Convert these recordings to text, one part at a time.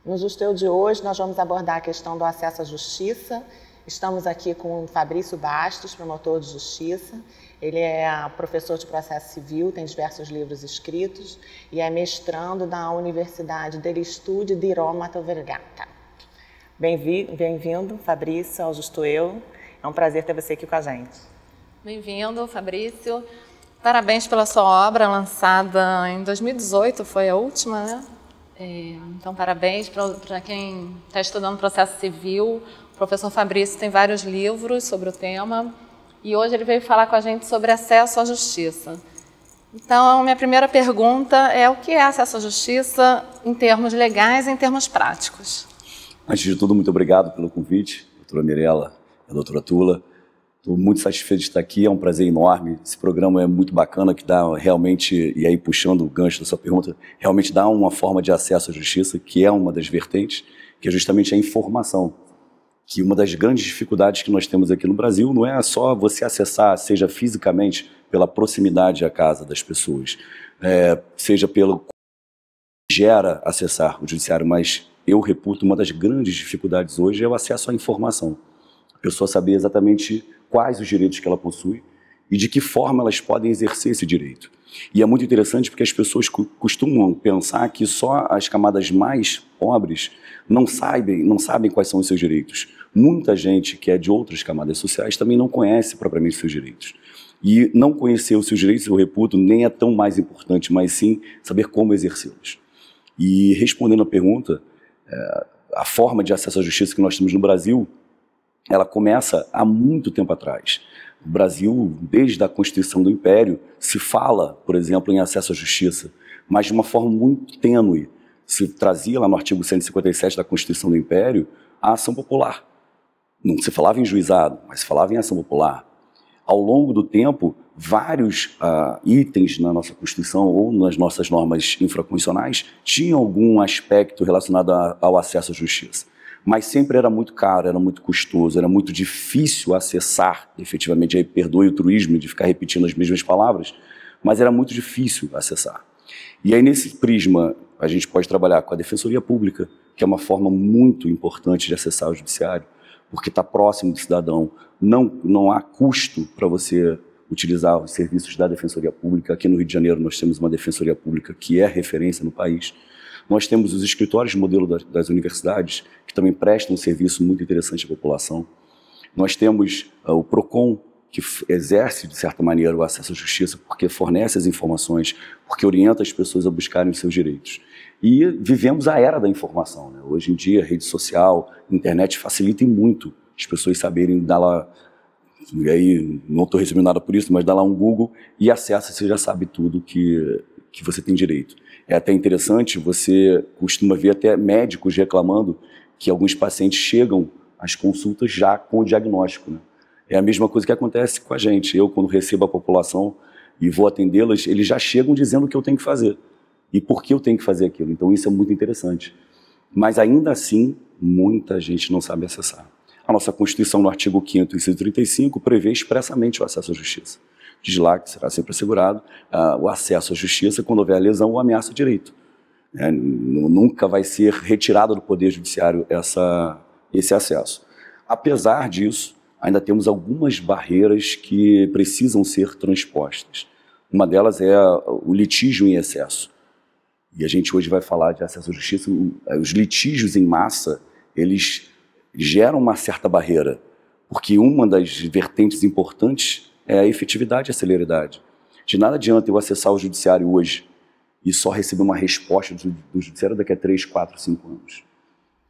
No Justeu de hoje, nós vamos abordar a questão do acesso à justiça. Estamos aqui com o Fabrício Bastos, promotor de justiça. Ele é professor de processo civil, tem diversos livros escritos e é mestrando na Universidade degli Studi di Roma Tor Vergata. Bem-vindo, Fabrício, ao Justo Eu. É um prazer ter você aqui com a gente. Bem-vindo, Fabrício. Parabéns pela sua obra, lançada em 2018, foi a última, né? Então, parabéns para quem está estudando processo civil. O professor Fabrício tem vários livros sobre o tema e hoje ele veio falar com a gente sobre acesso à justiça. Então, a minha primeira pergunta é: o que é acesso à justiça em termos legais e em termos práticos? Antes de tudo, muito obrigado pelo convite, doutora Mirella e a doutora Tula. Estou muito satisfeito de estar aqui, é um prazer enorme. Esse programa é muito bacana, que dá realmente, e aí puxando o gancho da sua pergunta, realmente dá uma forma de acesso à justiça, que é uma das vertentes, que é justamente a informação. Que uma das grandes dificuldades que nós temos aqui no Brasil não é só você acessar, seja fisicamente, pela proximidade à casa das pessoas, seja pelo que gera acessar o judiciário, mas eu reputo uma das grandes dificuldades hoje é o acesso à informação. A pessoa saber exatamente quais os direitos que ela possui e de que forma elas podem exercer esse direito. E é muito interessante porque as pessoas costumam pensar que só as camadas mais pobres não sabem quais são os seus direitos. Muita gente que é de outras camadas sociais também não conhece propriamente os seus direitos. E não conhecer os seus direitos, eu reputo, nem é tão mais importante, mas sim saber como exercê-los. E respondendo à pergunta, a forma de acesso à justiça que nós temos no Brasil, ela começa há muito tempo atrás. O Brasil, desde a Constituição do Império, se fala, por exemplo, em acesso à justiça, mas de uma forma muito tênue. Se trazia lá no artigo 157 da Constituição do Império a ação popular. Não se falava em juizado, mas se falava em ação popular. Ao longo do tempo, vários itens na nossa Constituição ou nas nossas normas infraconstitucionais tinham algum aspecto relacionado ao acesso à justiça. Mas sempre era muito caro, era muito custoso, era muito difícil acessar, efetivamente, aí perdoe o truísmo de ficar repetindo as mesmas palavras, mas era muito difícil acessar. E aí, nesse prisma, a gente pode trabalhar com a Defensoria Pública, que é uma forma muito importante de acessar o judiciário, porque está próximo do cidadão, não há custo para você utilizar os serviços da Defensoria Pública. Aqui no Rio de Janeiro nós temos uma Defensoria Pública que é referência no país. Nós temos os escritórios de modelo das universidades, que também prestam um serviço muito interessante à população. Nós temos o PROCON, que exerce, de certa maneira, o acesso à justiça, porque fornece as informações, porque orienta as pessoas a buscarem os seus direitos. E vivemos a era da informação, né? Hoje em dia, rede social, internet facilitam muito as pessoas saberem dar lá, e aí não estou recebendo nada por isso, mas dá lá um Google e acessa, você já sabe tudo que você tem direito. É até interessante, você costuma ver até médicos reclamando que alguns pacientes chegam às consultas já com o diagnóstico, né? É a mesma coisa que acontece com a gente. Eu, quando recebo a população e vou atendê-las, eles já chegam dizendo o que eu tenho que fazer e por que eu tenho que fazer aquilo. Então isso é muito interessante. Mas ainda assim, muita gente não sabe acessar. A nossa Constituição, no artigo 5º, inciso 35, prevê expressamente o acesso à justiça. Diz lá que será sempre assegurado o acesso à justiça quando houver lesão ou ameaça ao direito. Nunca vai ser retirado do Poder Judiciário esse acesso. Apesar disso, ainda temos algumas barreiras que precisam ser transpostas. Uma delas é o litígio em excesso. E a gente hoje vai falar de acesso à justiça. Os litígios em massa, eles geram uma certa barreira, porque uma das vertentes importantes é a efetividade e a celeridade. De nada adianta eu acessar o judiciário hoje e só receber uma resposta do judiciário daqui a 3, 4, 5 anos.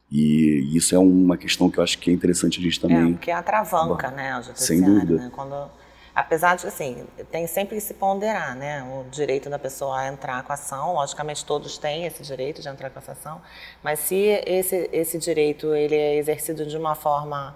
E isso é uma questão que eu acho que é interessante a gente também... porque é a travanca, né, o judiciário. Sem dúvida. Né? Apesar de, assim, tem sempre que se ponderar, né, o direito da pessoa a entrar com a ação. Logicamente, todos têm esse direito de entrar com essa ação, mas se esse direito ele é exercido de uma forma,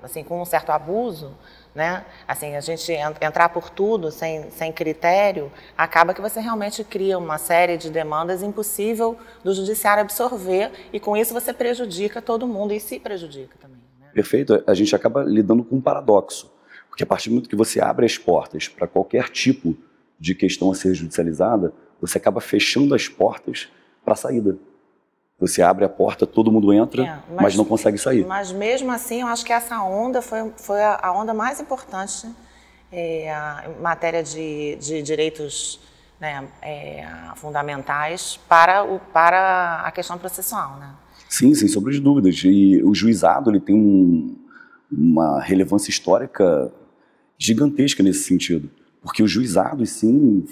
assim, com um certo abuso, né, assim, a gente entrar por tudo sem critério, acaba que você realmente cria uma série de demandas impossível do judiciário absorver, e com isso você prejudica todo mundo e se prejudica também. Perfeito. A gente acaba lidando com um paradoxo, porque a partir do momento que você abre as portas para qualquer tipo de questão a ser judicializada, você acaba fechando as portas para a saída. Você abre a porta, todo mundo entra, mas não consegue sair. Mas mesmo assim, eu acho que essa onda foi a onda mais importante em matéria de direitos, né, fundamentais para a questão processual, né? Sim, sem sombra de dúvidas. E o juizado ele tem uma relevância histórica gigantesca nesse sentido. Porque os juizados, sim,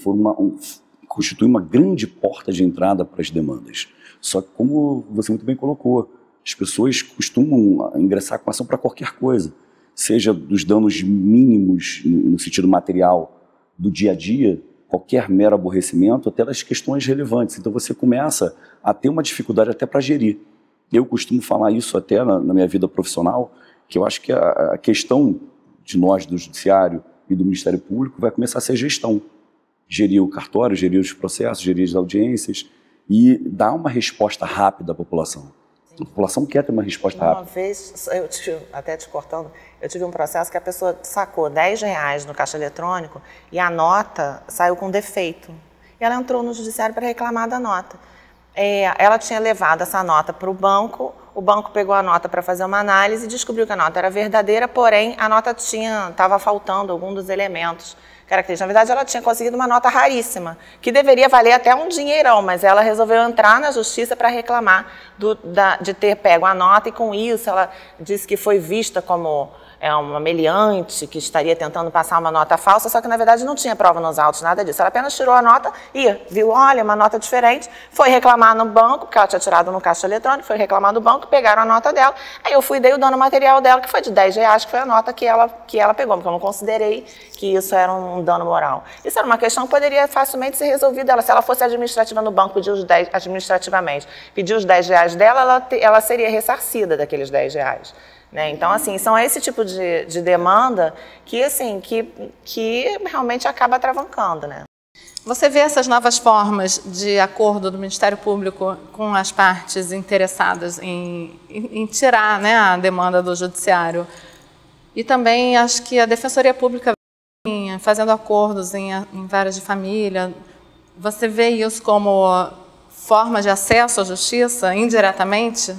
constituem uma grande porta de entrada para as demandas. Só que, como você muito bem colocou, as pessoas costumam ingressar com ação para qualquer coisa, seja dos danos mínimos no sentido material do dia a dia, qualquer mero aborrecimento, até das questões relevantes. Então você começa a ter uma dificuldade até para gerir. Eu costumo falar isso até na minha vida profissional, que eu acho que a questão de nós, do Judiciário e do Ministério Público, vai começar a ser gestão. Gerir o cartório, gerir os processos, gerir as audiências e dar uma resposta rápida à população. Sim. A população quer ter uma resposta rápida. Uma vez, até te cortando, eu tive um processo que a pessoa sacou R$10 no caixa eletrônico e a nota saiu com defeito. E ela entrou no Judiciário para reclamar da nota. Ela tinha levado essa nota para o banco pegou a nota para fazer uma análise e descobriu que a nota era verdadeira, porém a nota estava faltando algum dos elementos característicos. Na verdade, ela tinha conseguido uma nota raríssima, que deveria valer até um dinheirão, mas ela resolveu entrar na justiça para reclamar de ter pego a nota, e com isso ela disse que foi vista como uma meliante que estaria tentando passar uma nota falsa, só que na verdade não tinha prova nos autos, nada disso. Ela apenas tirou a nota e viu, olha, uma nota diferente, foi reclamar no banco, porque ela tinha tirado no caixa eletrônico, foi reclamar no banco, pegaram a nota dela, aí eu fui e dei o dano material dela, que foi de R$10, que foi a nota que ela pegou, porque eu não considerei que isso era um dano moral. Isso era uma questão que poderia facilmente ser resolvida. Se ela fosse administrativa no banco, administrativamente, pedir os R$10 dela, ela seria ressarcida daqueles R$10. Né? Então, assim, são esse tipo de demanda que realmente acaba travancando, né? Você vê essas novas formas de acordo do Ministério Público com as partes interessadas em tirar, né, a demanda do Judiciário. E também acho que a Defensoria Pública vem fazendo acordos em várias de família. Você vê isso como forma de acesso à justiça, indiretamente?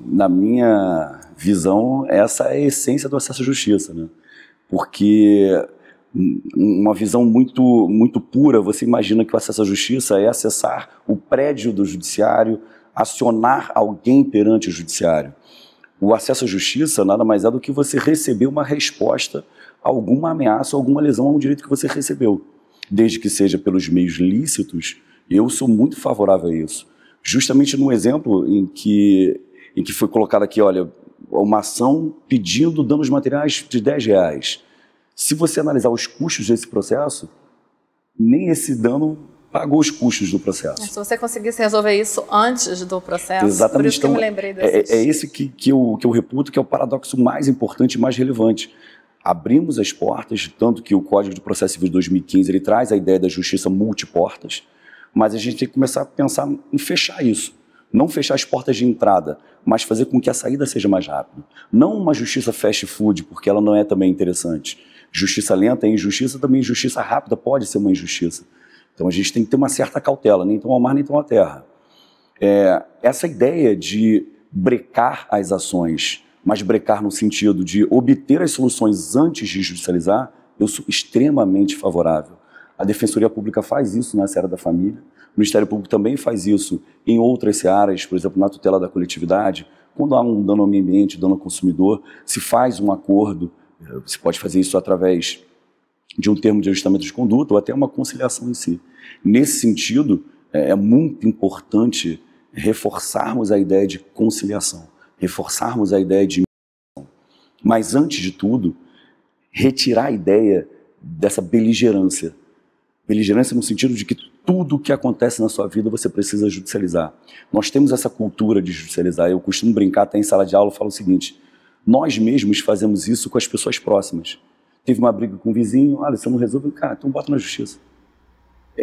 Na minha visão, essa é a essência do acesso à justiça, né? Porque uma visão muito, muito pura, você imagina que o acesso à justiça é acessar o prédio do judiciário, acionar alguém perante o judiciário. O acesso à justiça nada mais é do que você receber uma resposta a alguma ameaça, alguma lesão a um direito que você recebeu. Desde que seja pelos meios lícitos, eu sou muito favorável a isso. Justamente no exemplo em que foi colocado aqui, olha, uma ação pedindo danos materiais de R$10. Se você analisar os custos desse processo, nem esse dano pagou os custos do processo. Se você conseguisse resolver isso antes do processo, exatamente. Por isso que eu me lembrei desses... É esse que eu reputo que é o paradoxo mais importante e mais relevante. Abrimos as portas, tanto que o Código de Processo Civil de 2015 ele traz a ideia da justiça multiportas, mas a gente tem que começar a pensar em fechar isso. Não fechar as portas de entrada, mas fazer com que a saída seja mais rápida. Não uma justiça fast food, porque ela não é também interessante. Justiça lenta é injustiça, também justiça rápida pode ser uma injustiça. Então a gente tem que ter uma certa cautela, nem tão ao mar, nem tão à terra. Essa ideia de brecar as ações, mas brecar no sentido de obter as soluções antes de judicializar, eu sou extremamente favorável. A Defensoria Pública faz isso na seara da família, o Ministério Público também faz isso em outras searas, por exemplo, na tutela da coletividade. Quando há um dano ao meio ambiente, dano ao consumidor, se faz um acordo, se pode fazer isso através de um termo de ajustamento de conduta ou até uma conciliação em si. Nesse sentido, é muito importante reforçarmos a ideia de conciliação, reforçarmos a ideia de mediação. Mas, antes de tudo, retirar a ideia dessa beligerância. Beligerância no sentido de que tudo o que acontece na sua vida você precisa judicializar. Nós temos essa cultura de judicializar. Eu costumo brincar até em sala de aula, eu falo o seguinte, nós mesmos fazemos isso com as pessoas próximas. Teve uma briga com o vizinho, olha, você não resolve, cara, então bota na justiça.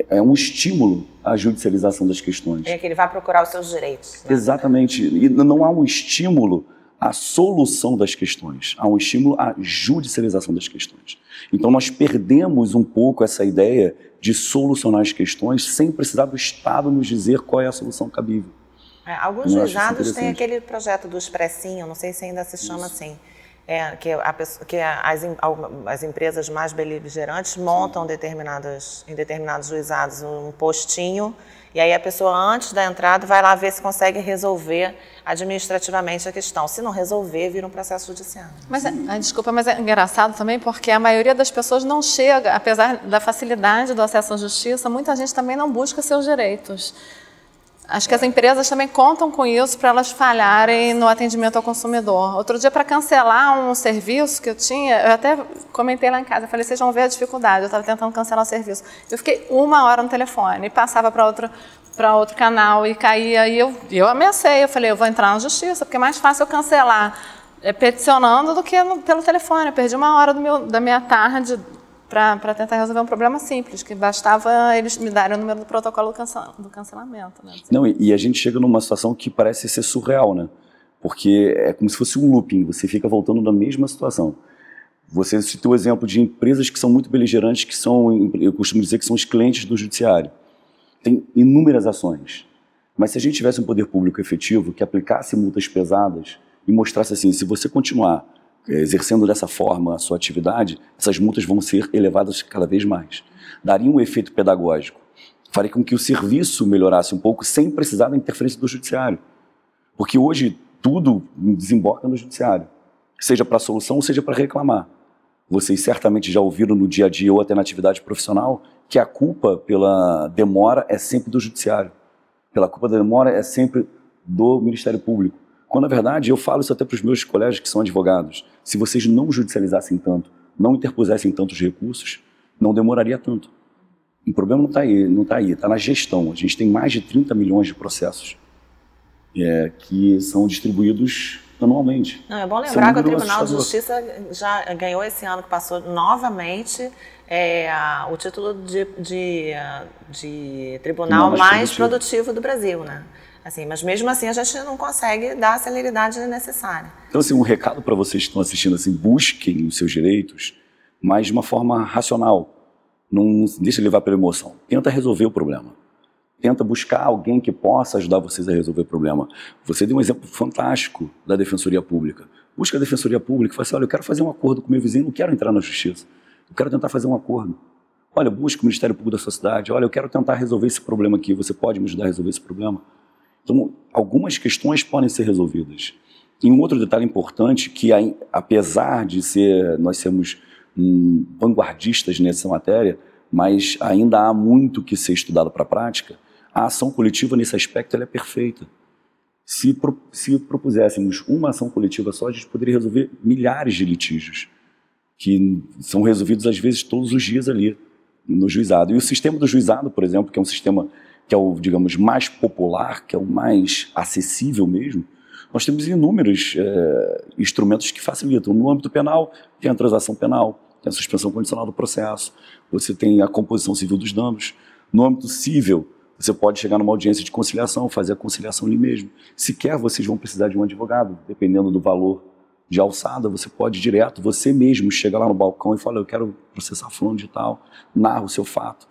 É um estímulo à judicialização das questões. É que ele vai procurar os seus direitos. Né? Exatamente. E não há um estímulo à solução das questões, há um estímulo à judicialização das questões. Então nós perdemos um pouco essa ideia de solucionar as questões sem precisar do Estado nos dizer qual é a solução cabível. Alguns juizados têm aquele projeto do expressinho, não sei se ainda se chama assim, que as empresas mais beligerantes montam em determinados juizados um postinho, e aí a pessoa, antes da entrada, vai lá ver se consegue resolver administrativamente a questão. Se não resolver, vira um processo judicial. Mas, desculpa, mas é engraçado também porque a maioria das pessoas não chega, apesar da facilidade do acesso à justiça, muita gente também não busca seus direitos. Acho que as empresas também contam com isso para elas falharem no atendimento ao consumidor. Outro dia, para cancelar um serviço que eu tinha, eu até comentei lá em casa, eu falei, vocês vão ver a dificuldade, eu estava tentando cancelar o serviço. Eu fiquei 1 hora no telefone, e passava para outro canal e caía, e eu ameacei, eu falei, eu vou entrar na justiça, porque é mais fácil eu cancelar peticionando do que pelo telefone. Eu perdi 1 hora da minha tarde para tentar resolver um problema simples, que bastava eles me darem o número do protocolo do cancelamento. Né? Não, e a gente chega numa situação que parece ser surreal, né? Porque é como se fosse um looping, você fica voltando na mesma situação. Você citou o exemplo de empresas que são muito beligerantes, que são, eu costumo dizer que são os clientes do judiciário. Tem inúmeras ações, mas se a gente tivesse um poder público efetivo que aplicasse multas pesadas e mostrasse assim, se você continuar exercendo dessa forma a sua atividade, essas multas vão ser elevadas cada vez mais. Daria um efeito pedagógico. Faria com que o serviço melhorasse um pouco sem precisar da interferência do judiciário. Porque hoje tudo desemboca no judiciário. Seja para solução ou seja para reclamar. Vocês certamente já ouviram no dia a dia ou até na atividade profissional que a culpa pela demora é sempre do judiciário. Pela culpa da demora é sempre do Ministério Público. Quando, na verdade, eu falo isso até para os meus colegas que são advogados, se vocês não judicializassem tanto, não interpusessem tantos recursos, não demoraria tanto. O problema não está aí, está na gestão. A gente tem mais de 30 milhões de processos que são distribuídos anualmente. Não, é bom lembrar que o Tribunal de Justiça já ganhou esse ano que passou novamente o título de tribunal mais produtivo do Brasil, né? Assim, mas mesmo assim a gente não consegue dar a celeridade necessária. Então, assim, um recado para vocês que estão assistindo, assim, busquem os seus direitos, mas de uma forma racional. Não deixa levar pela emoção. Tenta resolver o problema. Tenta buscar alguém que possa ajudar vocês a resolver o problema. Você deu um exemplo fantástico da Defensoria Pública. Busca a Defensoria Pública e fala assim, olha, eu quero fazer um acordo com meu vizinho, não quero entrar na justiça. Eu quero tentar fazer um acordo. Olha, busca o Ministério Público da sua cidade. Olha, eu quero tentar resolver esse problema aqui. Você pode me ajudar a resolver esse problema? Então, algumas questões podem ser resolvidas. E um outro detalhe importante, que apesar de nós sermos vanguardistas nessa matéria, mas ainda há muito que ser estudado para a prática, a ação coletiva nesse aspecto ela é perfeita. Se propuséssemos uma ação coletiva só, a gente poderia resolver milhares de litígios, que são resolvidos às vezes todos os dias ali no juizado. E o sistema do juizado, por exemplo, que é um sistema que é o, digamos, mais popular, que é o mais acessível mesmo, nós temos inúmeros instrumentos que facilitam. No âmbito penal, tem a transação penal, tem a suspensão condicional do processo, você tem a composição civil dos danos. No âmbito civil, você pode chegar numa audiência de conciliação, fazer a conciliação ali mesmo. Sequer vocês vão precisar de um advogado, dependendo do valor de alçada, você pode direto, você mesmo chega lá no balcão e fala, eu quero processar fulano de tal, narra o seu fato.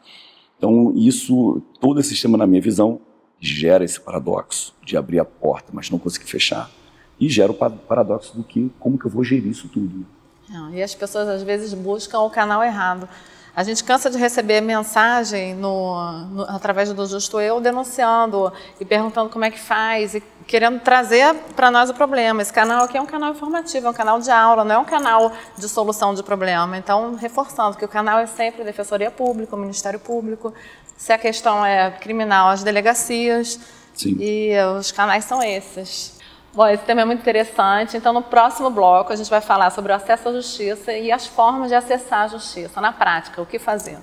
Então, todo esse sistema, na minha visão, gera esse paradoxo de abrir a porta, mas não conseguir fechar, e gera o paradoxo do que, como que eu vou gerir isso tudo. E as pessoas, às vezes, buscam o canal errado. A gente cansa de receber mensagem através do Justo Eu denunciando e perguntando como é que faz e querendo trazer para nós o problema. Esse canal aqui é um canal informativo, é um canal de aula, não é um canal de solução de problema. Então, reforçando que o canal é sempre a Defensoria Pública, o Ministério Público. Se a questão é criminal, as delegacias. Sim. E os canais são esses. Bom, esse tema é muito interessante, então no próximo bloco a gente vai falar sobre o acesso à justiça e as formas de acessar a justiça, na prática, o que fazer.